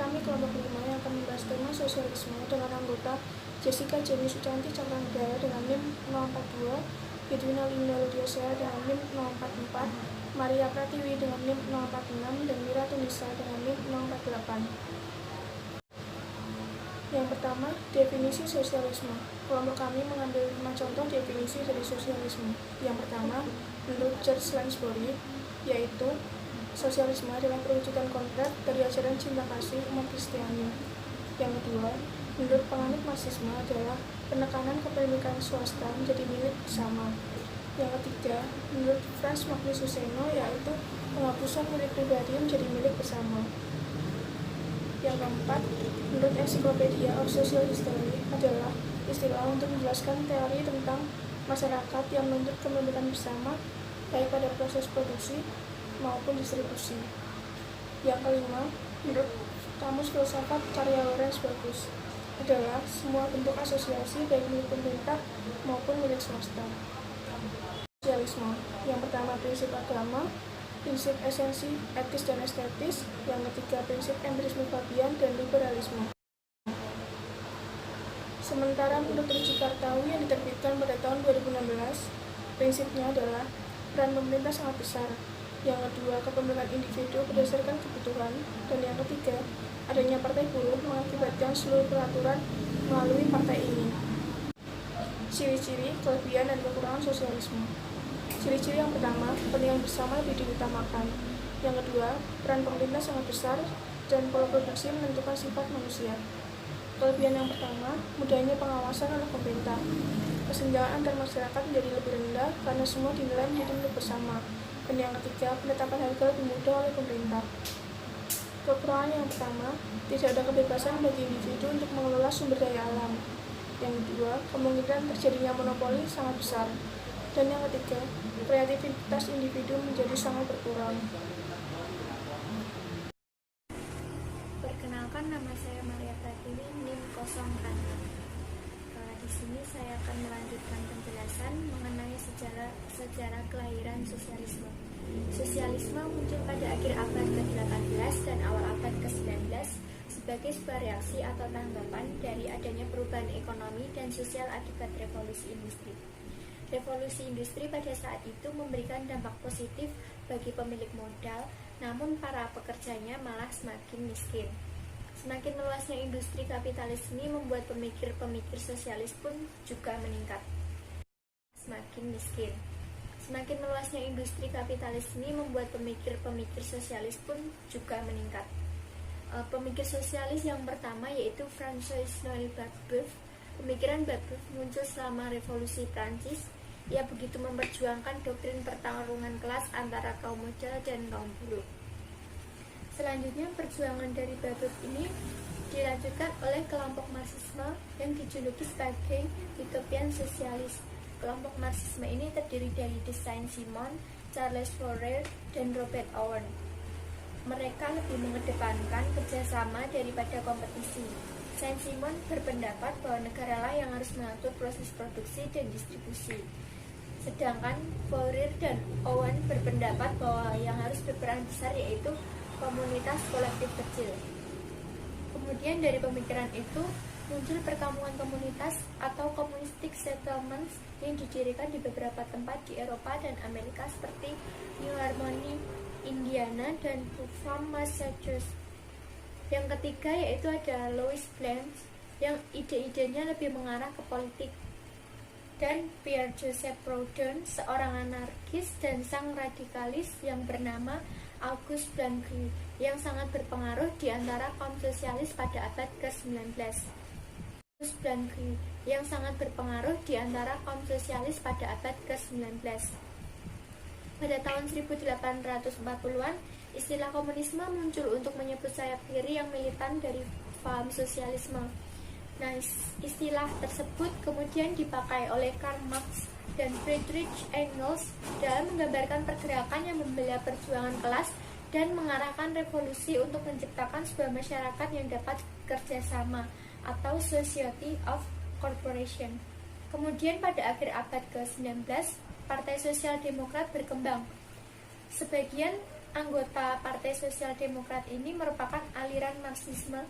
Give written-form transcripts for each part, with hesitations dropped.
kami kelompok 5 yang akan membahas tema sosialisme dengan anggota Jessica Jenny Sucanti Cakranegara dengan NIM 042, Bedwina Linda Ludiasea dengan NIM 044, Maria Pratiwi dengan NIM 046, dan Mira Tunisa dengan NIM 048. Yang pertama, definisi sosialisme. Kelompok kami mengambil 5 contoh definisi dari sosialisme. Yang pertama, menurut George Lansbury, yaitu sosialisme adalah perwujudan konkret dari ajaran cinta kasih umat Kristiani. Yang kedua, menurut penganut Marxisme adalah penekanan kepemilikan swasta menjadi milik bersama. Yang ketiga, menurut Franz Magnus Suseno, yaitu penghapusan milik pribadi menjadi milik bersama. Yang keempat, menurut Encyclopedia of Social History adalah istilah untuk menjelaskan teori tentang masyarakat yang menuntut kepemilikan bersama baik pada proses produksi maupun distribusi. Yang kelima, menurut Kamus Filsafat karya Lawrence Bagus adalah semua bentuk asosiasi baik milik pemerintah maupun milik swasta. Sosialisme. Yang pertama, prinsip agama, prinsip esensi, etis dan estetis. Yang ketiga, prinsip empirisme Fabian dan liberalisme. Sementara menurut Ruji Kartawi yang diterbitkan pada tahun 2016, prinsipnya adalah peran pemerintah sangat besar. Yang kedua, kepemilikan individu berdasarkan kebutuhan. Dan yang ketiga, adanya partai buruh mengakibatkan seluruh peraturan melalui partai ini. Ciri-ciri, kelebihan, dan kekurangan sosialisme. Ciri-ciri yang pertama, kepentingan bersama lebih diutamakan. Yang kedua, peran pemerintah sangat besar dan pola produksi menentukan sifat manusia. Kelebihan yang pertama, mudahnya pengawasan oleh pemerintah. Kesenjangan antar masyarakat menjadi lebih rendah karena semua dinilai menjadi milik bersama. Dan yang ketiga, penetapan harga lebih mudah oleh pemerintah. Kekurangan yang pertama, tidak ada kebebasan bagi individu untuk mengelola sumber daya alam. Yang kedua, kemungkinan terjadinya monopoli sangat besar. Dan yang ketiga, kreativitas individu menjadi sangat berkurang. Perkenalkan, nama saya Maria Pratiwi, NIM 06. Di sini saya akan melanjutkan penjelasan mengenai sejarah kelahiran sosialisme. Sosialisme muncul pada akhir abad ke-18 dan awal abad ke-19 sebagai sebuah reaksi atau tanggapan dari adanya perubahan ekonomi dan sosial akibat revolusi industri. Revolusi industri pada saat itu memberikan dampak positif bagi pemilik modal, namun para pekerjanya malah semakin miskin. Semakin meluasnya industri kapitalis ini membuat pemikir-pemikir sosialis pun juga meningkat. Semakin miskin. Semakin meluasnya industri kapitalis ini membuat pemikir-pemikir sosialis pun juga meningkat. Pemikir sosialis yang pertama yaitu François-Noël Barbeuf. Pemikiran Barbeuf muncul selama Revolusi Prancis. Ia begitu memperjuangkan doktrin pertarungan kelas antara kaum modal dan kaum buruh. Selanjutnya, perjuangan dari Barbeuf ini dilanjutkan oleh kelompok Marxisme yang dijuluki sebagai utopian sosialis. Kelompok Marxisme ini terdiri dari de Saint-Simon, Charles Fourier, dan Robert Owen. Mereka lebih mengedepankan kerjasama daripada kompetisi. Saint-Simon berpendapat bahwa negaralah yang harus mengatur proses produksi dan distribusi. Sedangkan Fourier dan Owen berpendapat bahwa yang harus berperan besar yaitu komunitas kolektif kecil. Kemudian dari pemikiran itu muncul perkampungan komunitas atau communistic settlements yang didirikan di beberapa tempat di Eropa dan Amerika seperti New Harmony, Indiana, dan Buffalo, Massachusetts. Yang ketiga yaitu ada Louis Blanche yang ide-idenya lebih mengarah ke politik, dan Pierre Joseph Proudhon, seorang anarkis dan sang radikalis yang bernama Auguste Blanqui yang sangat berpengaruh di antara kaum sosialis pada abad ke-19. Auguste Blanqui yang sangat berpengaruh di antara kaum sosialis pada abad ke-19. Pada tahun 1840-an, istilah komunisme muncul untuk menyebut sayap kiri yang militan dari paham sosialisme. Nah, istilah tersebut kemudian dipakai oleh Karl Marx dan Friedrich Engels dalam menggambarkan pergerakan yang membela perjuangan kelas dan mengarahkan revolusi untuk menciptakan sebuah masyarakat yang dapat kerjasama atau Society of Corporation. Kemudian pada akhir abad ke-19, Partai Sosial Demokrat berkembang. Sebagian anggota Partai Sosial Demokrat ini merupakan aliran Marxisme,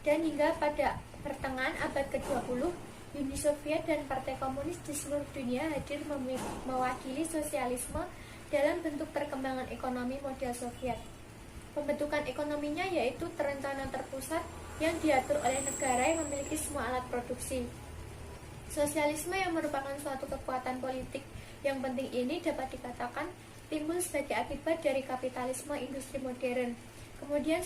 dan hingga pada pertengahan abad ke-20, Uni Soviet dan Partai Komunis di seluruh dunia hadir mewakili sosialisme dalam bentuk perkembangan ekonomi model Soviet. Pembentukan ekonominya yaitu terencana terpusat yang diatur oleh negara yang memiliki semua alat produksi. Sosialisme yang merupakan suatu kekuatan politik yang penting ini dapat dikatakan timbul sebagai akibat dari kapitalisme industri modern. Kemudian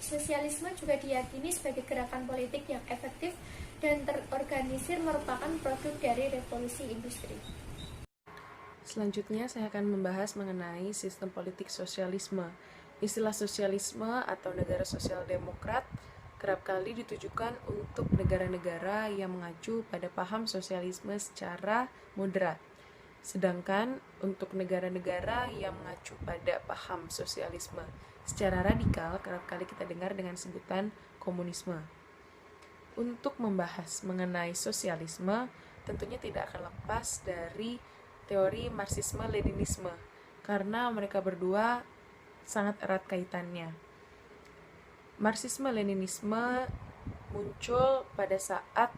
sosialisme juga diyakini sebagai gerakan politik yang efektif dan terorganisir merupakan produk dari revolusi industri. Selanjutnya saya akan membahas mengenai sistem politik sosialisme. Istilah sosialisme atau negara sosial demokrat kerap kali ditujukan untuk negara-negara yang mengacu pada paham sosialisme secara moderat. Sedangkan untuk negara-negara yang mengacu pada paham sosialisme secara radikal kerap kali kita dengar dengan sebutan komunisme. Untuk membahas mengenai sosialisme, tentunya tidak akan lepas dari teori Marxisme-Leninisme, karena mereka berdua sangat erat kaitannya. Marxisme-Leninisme muncul pada saat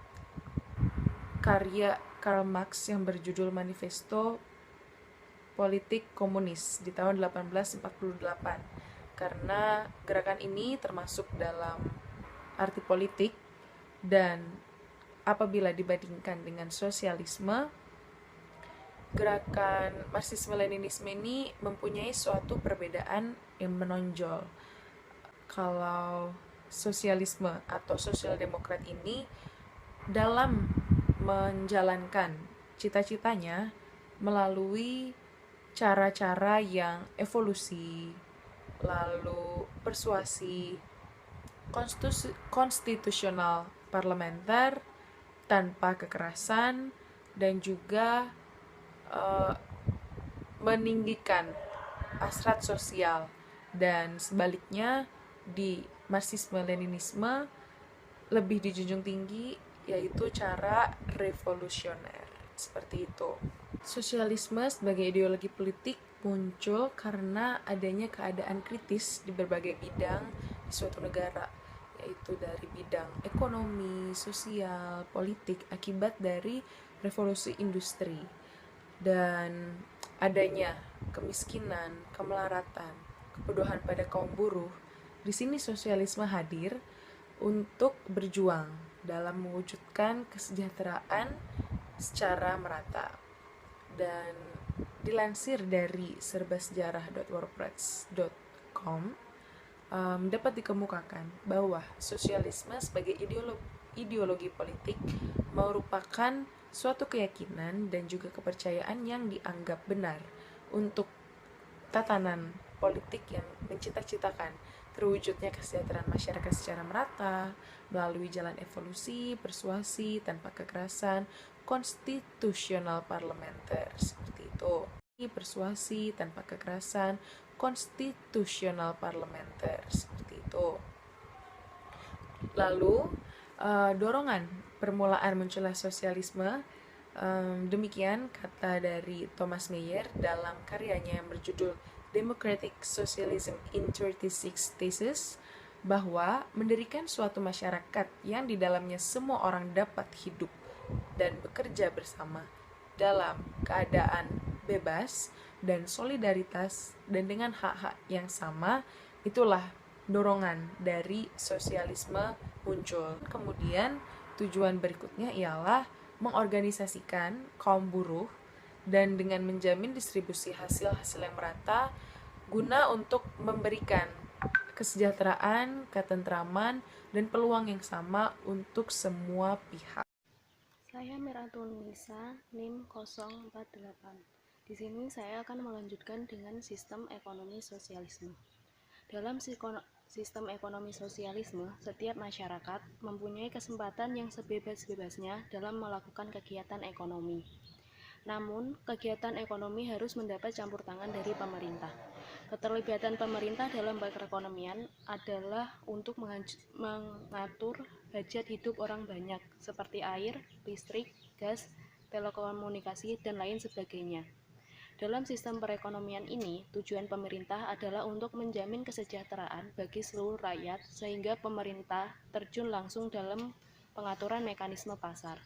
karya Karl Marx yang berjudul Manifesto Politik Komunis di tahun 1848. Karena gerakan ini termasuk dalam arti politik, dan apabila dibandingkan dengan sosialisme, gerakan Marxisme-Leninisme ini mempunyai suatu perbedaan yang menonjol. Kalau sosialisme atau sosial demokrat ini dalam menjalankan cita-citanya melalui cara-cara yang evolusi, lalu persuasi, konstitusional parlementer tanpa kekerasan, dan juga meninggikan hasrat sosial. Dan sebaliknya di Marxisme-Leninisme lebih dijunjung tinggi, yaitu cara revolusioner. Seperti itu. Sosialisme sebagai ideologi politik muncul karena adanya keadaan kritis di berbagai bidang di suatu negara, yaitu dari bidang ekonomi, sosial, politik akibat dari revolusi industri, dan adanya kemiskinan, kemelaratan, kebodohan pada kaum buruh. Di sini sosialisme hadir untuk berjuang dalam mewujudkan kesejahteraan secara merata. Dan dilansir dari serbasejarah.wordpress.com, dapat dikemukakan bahwa sosialisme sebagai ideologi politik merupakan suatu keyakinan dan juga kepercayaan yang dianggap benar untuk tatanan politik yang mencita-citakan terwujudnya kesejahteraan masyarakat secara merata melalui jalan evolusi, persuasi tanpa kekerasan, konstitusional parlementer, seperti itu. Persuasi tanpa kekerasan, konstitusional parlementer, seperti itu. Lalu dorongan permulaan munculnya sosialisme, demikian kata dari Thomas Mayer dalam karyanya yang berjudul Democratic Socialism in 36 Theses, bahwa mendirikan suatu masyarakat yang di dalamnya semua orang dapat hidup dan bekerja bersama dalam keadaan bebas dan solidaritas dan dengan hak-hak yang sama, itulah dorongan dari sosialisme muncul. Kemudian tujuan berikutnya ialah mengorganisasikan kaum buruh dan dengan menjamin distribusi hasil-hasil yang merata guna untuk memberikan kesejahteraan, ketentraman, dan peluang yang sama untuk semua pihak. Saya Miratun Nisa, NIM 048. Di sini saya akan melanjutkan dengan sistem ekonomi sosialisme. Dalam sistem ekonomi sosialisme, setiap masyarakat mempunyai kesempatan yang sebebas-bebasnya dalam melakukan kegiatan ekonomi. Namun, kegiatan ekonomi harus mendapat campur tangan dari pemerintah. Keterlibatan pemerintah dalam perekonomian adalah untuk mengatur hajat hidup orang banyak, seperti air, listrik, gas, telekomunikasi, dan lain sebagainya. Dalam sistem perekonomian ini, tujuan pemerintah adalah untuk menjamin kesejahteraan bagi seluruh rakyat sehingga pemerintah terjun langsung dalam pengaturan mekanisme pasar.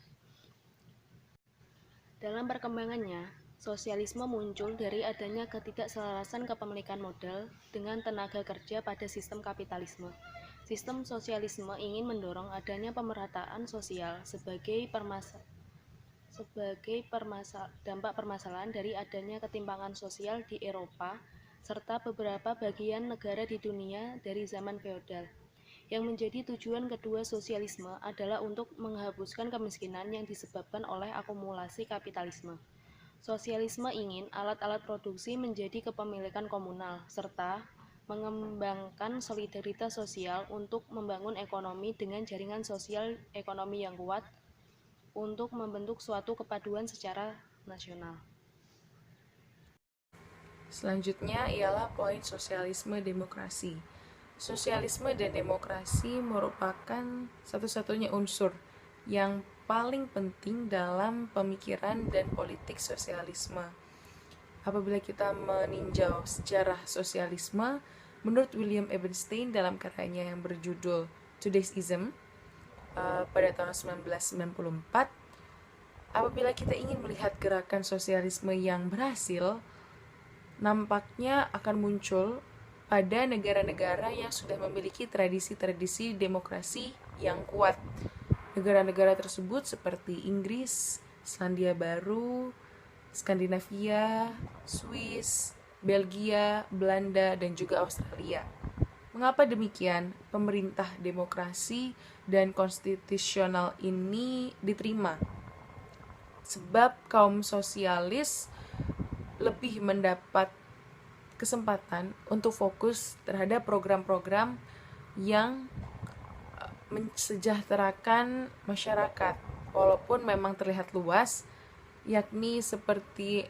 Dalam perkembangannya, sosialisme muncul dari adanya ketidakselarasan kepemilikan modal dengan tenaga kerja pada sistem kapitalisme. Sistem sosialisme ingin mendorong adanya pemerataan sosial sebagai dampak permasalahan dari adanya ketimpangan sosial di Eropa serta beberapa bagian negara di dunia dari zaman feodal. Yang menjadi tujuan kedua sosialisme adalah untuk menghapuskan kemiskinan yang disebabkan oleh akumulasi kapitalisme. Sosialisme ingin alat-alat produksi menjadi kepemilikan komunal, serta mengembangkan solidaritas sosial untuk membangun ekonomi dengan jaringan sosial ekonomi yang kuat untuk membentuk suatu kepaduan secara nasional. Selanjutnya ialah poin sosialisme demokrasi. Sosialisme dan demokrasi merupakan satu-satunya unsur yang paling penting dalam pemikiran dan politik sosialisme. Apabila kita meninjau sejarah sosialisme, menurut William Ebenstein dalam karyanya yang berjudul Today's Ism pada tahun 1994, apabila kita ingin melihat gerakan sosialisme yang berhasil, nampaknya akan muncul pada negara-negara yang sudah memiliki tradisi-tradisi demokrasi yang kuat. Negara-negara tersebut seperti Inggris, Selandia Baru, Skandinavia, Swiss, Belgia, Belanda, dan juga Australia. Mengapa demikian? Pemerintah demokrasi dan konstitusional ini diterima sebab kaum sosialis lebih mendapat kesempatan untuk fokus terhadap program-program yang mensejahterakan masyarakat, walaupun memang terlihat luas, yakni seperti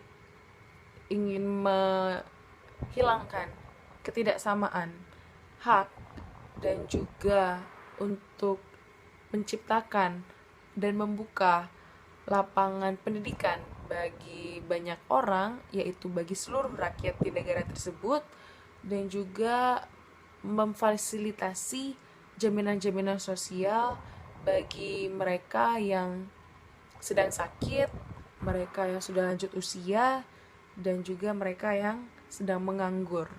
ingin menghilangkan ketidaksamaan hak dan juga untuk menciptakan dan membuka lapangan pendidikan bagi banyak orang, yaitu bagi seluruh rakyat di negara tersebut, dan juga memfasilitasi jaminan-jaminan sosial bagi mereka yang sedang sakit, mereka yang sudah lanjut usia, dan juga mereka yang sedang menganggur.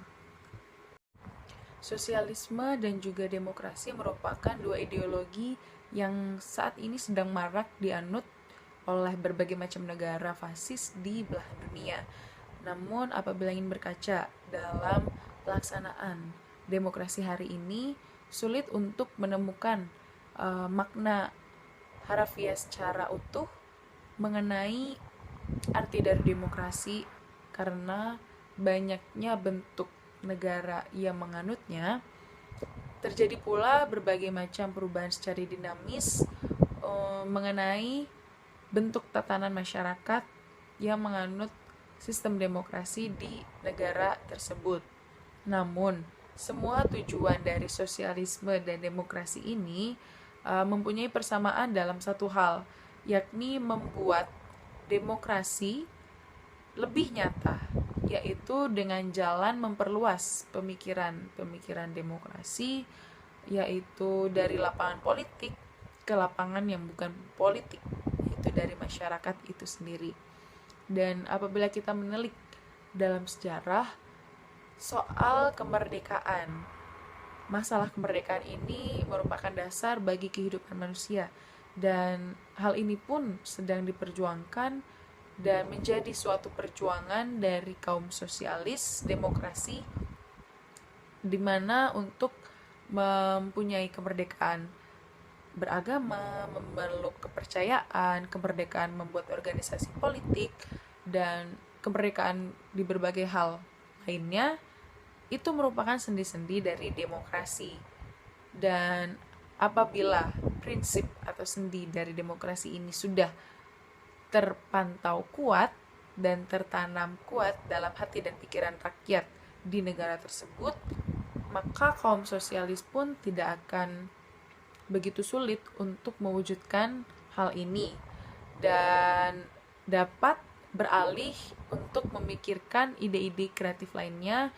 Sosialisme dan juga demokrasi merupakan dua ideologi yang saat ini sedang marak dianut oleh berbagai macam negara fasis di belahan dunia. Namun apabila ingin berkaca dalam pelaksanaan demokrasi hari ini, sulit untuk menemukan makna harafiah secara utuh mengenai arti dari demokrasi, karena banyaknya bentuk negara yang menganutnya. Terjadi pula berbagai macam perubahan secara dinamis mengenai bentuk tatanan masyarakat yang menganut sistem demokrasi di negara tersebut. Namun, semua tujuan dari sosialisme dan demokrasi ini mempunyai persamaan dalam satu hal, yakni membuat demokrasi lebih nyata, yaitu dengan jalan memperluas pemikiran demokrasi, yaitu dari lapangan politik ke lapangan yang bukan politik, yaitu dari masyarakat itu sendiri. Dan apabila kita menelik dalam sejarah soal kemerdekaan, masalah kemerdekaan ini merupakan dasar bagi kehidupan manusia, dan hal ini pun sedang diperjuangkan dan menjadi suatu perjuangan dari kaum sosialis demokrasi, di mana untuk mempunyai kemerdekaan beragama, memeluk kepercayaan, kemerdekaan membuat organisasi politik, dan kemerdekaan di berbagai hal lainnya, itu merupakan sendi-sendi dari demokrasi. Dan apabila prinsip atau sendi dari demokrasi ini sudah terpantau kuat dan tertanam kuat dalam hati dan pikiran rakyat di negara tersebut, maka kaum sosialis pun tidak akan begitu sulit untuk mewujudkan hal ini, dan dapat beralih untuk memikirkan ide-ide kreatif lainnya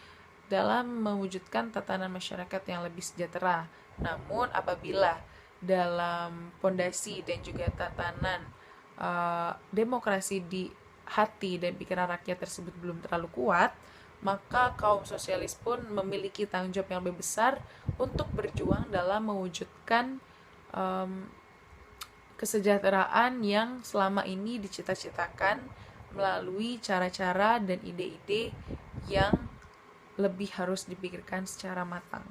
dalam mewujudkan tatanan masyarakat yang lebih sejahtera. Namun apabila dalam pondasi dan juga tatanan demokrasi di hati dan pikiran rakyat tersebut belum terlalu kuat, maka kaum sosialis pun memiliki tanggung jawab yang lebih besar untuk berjuang dalam mewujudkan kesejahteraan yang selama ini dicita-citakan melalui cara-cara dan ide-ide yang lebih harus dipikirkan secara matang.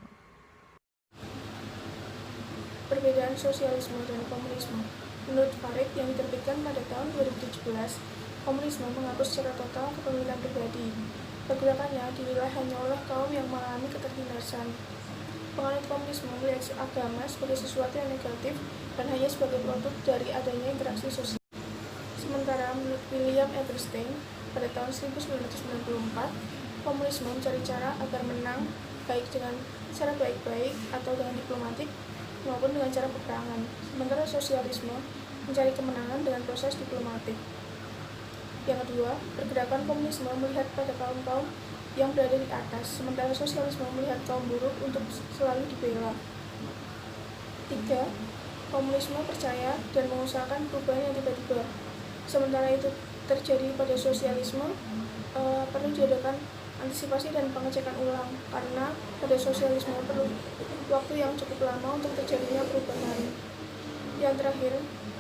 Perbedaan sosialisme dan komunisme. Menurut Farid yang diterbitkan pada tahun 2017, komunisme menghapus secara total kepemilikan pribadi. Pergerakannya dinilai hanya oleh kaum yang mengalami ketertindasan. Penganut komunisme melihat agama sebagai sesuatu yang negatif dan hanya sebagai produk dari adanya interaksi sosial. Sementara menurut William Eberstein pada tahun 1994, komunisme mencari cara agar menang baik dengan cara baik-baik atau dengan diplomatik maupun dengan cara peperangan. Sementara sosialisme mencari kemenangan dengan proses diplomatik. Yang kedua, pergerakan komunisme melihat pada kaum-kaum yang berada di atas, sementara sosialisme melihat kaum buruh untuk selalu dibela. 3. Komunisme percaya dan mengusahakan perubahan yang tiba-tiba. Sementara itu terjadi pada sosialisme, perlu diadakan antisipasi dan pengecekan ulang, karena pada sosialisme perlu waktu yang cukup lama untuk terjadinya perubahan. Yang terakhir,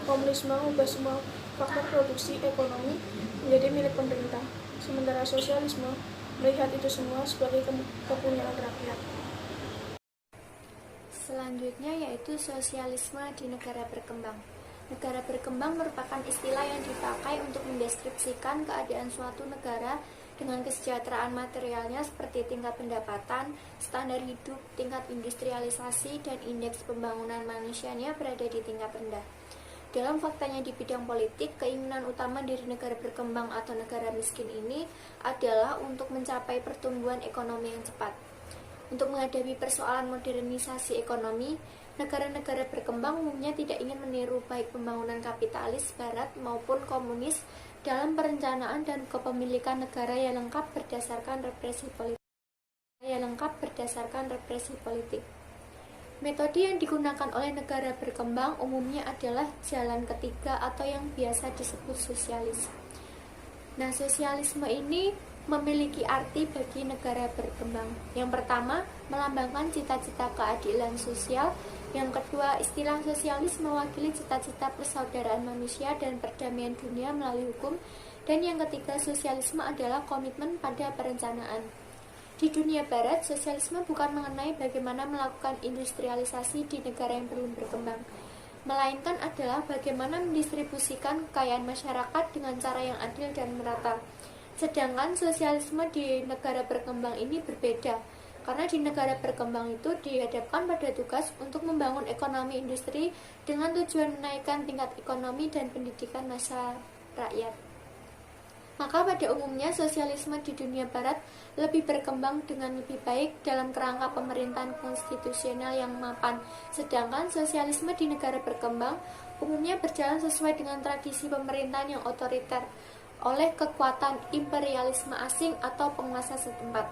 komunisme mengubah semua faktor produksi ekonomi menjadi milik pemerintah, sementara sosialisme melihat itu semua sebagai kepunyaan rakyat. Selanjutnya yaitu sosialisme di negara berkembang. Negara berkembang merupakan istilah yang dipakai untuk mendeskripsikan keadaan suatu negara dengan kesejahteraan materialnya seperti tingkat pendapatan, standar hidup, tingkat industrialisasi, dan indeks pembangunan manusianya berada di tingkat rendah. Dalam faktanya di bidang politik, keinginan utama dari negara berkembang atau negara miskin ini adalah untuk mencapai pertumbuhan ekonomi yang cepat. Untuk menghadapi persoalan modernisasi ekonomi, negara-negara berkembang umumnya tidak ingin meniru baik pembangunan kapitalis barat maupun komunis dalam perencanaan dan kepemilikan negara yang lengkap berdasarkan represi politik. Metode yang digunakan oleh negara berkembang umumnya adalah jalan ketiga atau yang biasa disebut sosialis. Nah, sosialisme ini memiliki arti bagi negara berkembang. Yang pertama, melambangkan cita-cita keadilan sosial. Yang kedua, istilah sosialis mewakili cita-cita persaudaraan manusia dan perdamaian dunia melalui hukum. Dan yang ketiga, sosialisme adalah komitmen pada perencanaan. Di dunia barat, sosialisme bukan mengenai bagaimana melakukan industrialisasi di negara yang belum berkembang, melainkan adalah bagaimana mendistribusikan kekayaan masyarakat dengan cara yang adil dan merata. Sedangkan sosialisme di negara berkembang ini berbeda, karena di negara berkembang itu dihadapkan pada tugas untuk membangun ekonomi industri dengan tujuan menaikkan tingkat ekonomi dan pendidikan massa rakyat. Maka pada umumnya sosialisme di dunia barat lebih berkembang dengan lebih baik dalam kerangka pemerintahan konstitusional yang mapan, sedangkan sosialisme di negara berkembang umumnya berjalan sesuai dengan tradisi pemerintahan yang otoriter oleh kekuatan imperialisme asing atau penguasa setempat.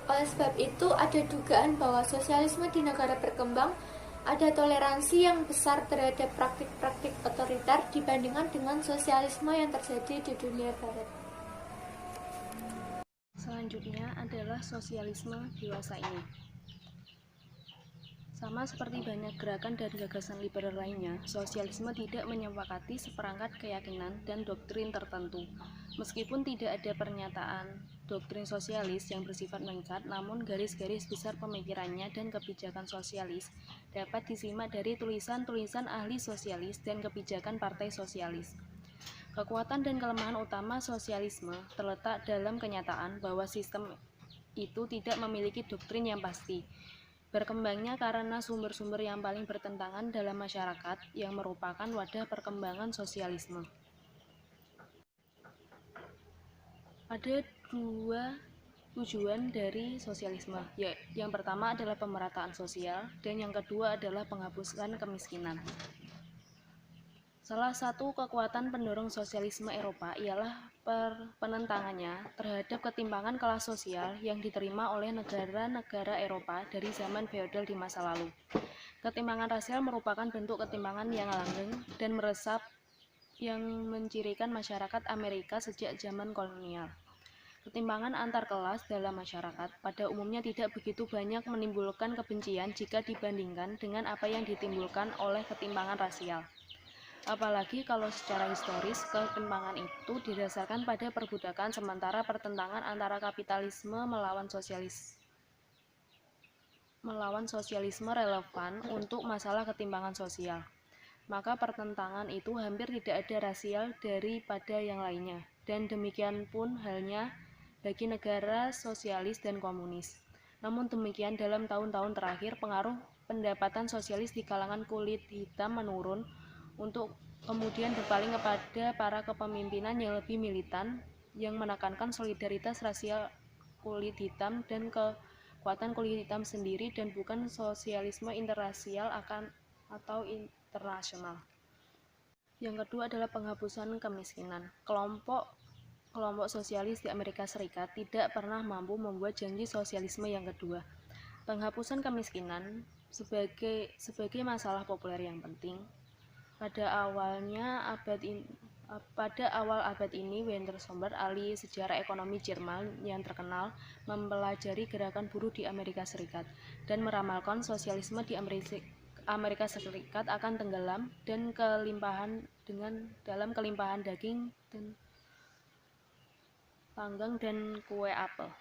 Oleh sebab itu, ada dugaan bahwa sosialisme di negara berkembang ada toleransi yang besar terhadap praktik-praktik otoriter dibandingkan dengan sosialisme yang terjadi di dunia barat. Selanjutnya adalah sosialisme dewasa ini. Sama seperti banyak gerakan dan gagasan liberal lainnya, sosialisme tidak menyepakati seperangkat keyakinan dan doktrin tertentu. Meskipun tidak ada pernyataan doktrin sosialis yang bersifat mengikat, namun garis-garis besar pemikirannya dan kebijakan sosialis dapat disimak dari tulisan-tulisan ahli sosialis dan kebijakan partai sosialis. Kekuatan dan kelemahan utama sosialisme terletak dalam kenyataan bahwa sistem itu tidak memiliki doktrin yang pasti. Berkembangnya karena sumber-sumber yang paling bertentangan dalam masyarakat yang merupakan wadah perkembangan sosialisme. Ada dua tujuan dari sosialisme. Yang pertama adalah pemerataan sosial dan yang kedua adalah penghapusan kemiskinan. Salah satu kekuatan pendorong sosialisme Eropa ialah penentangannya terhadap ketimpangan kelas sosial yang diterima oleh negara-negara Eropa dari zaman feodal di masa lalu. Ketimpangan rasial merupakan bentuk ketimpangan yang langgeng dan meresap yang mencirikan masyarakat Amerika sejak zaman kolonial. Ketimpangan antar kelas dalam masyarakat pada umumnya tidak begitu banyak menimbulkan kebencian jika dibandingkan dengan apa yang ditimbulkan oleh ketimpangan rasial. Apalagi kalau secara historis ketimpangan itu didasarkan pada perbudakan, sementara pertentangan antara kapitalisme melawan sosialisme relevan untuk masalah ketimpangan sosial. Maka pertentangan itu hampir tidak ada rasial daripada yang lainnya, dan demikian pun halnya bagi negara sosialis dan komunis. Namun demikian, dalam tahun-tahun terakhir pengaruh pendapatan sosialis di kalangan kulit hitam menurun untuk kemudian berpaling kepada para kepemimpinan yang lebih militan yang menekankan solidaritas rasial kulit hitam dan kekuatan kulit hitam sendiri dan bukan sosialisme interrasial atau internasional. Yang kedua adalah penghapusan kemiskinan. Kelompok sosialis di Amerika Serikat tidak pernah mampu membuat janji sosialisme yang kedua. Penghapusan kemiskinan sebagai masalah populer yang penting. Pada awal abad ini, Werner Sommer, ahli sejarah ekonomi Jerman yang terkenal, mempelajari gerakan buruh di Amerika Serikat dan meramalkan sosialisme di Amerika Serikat akan tenggelam dan dalam kelimpahan daging dan panggang dan kue apel.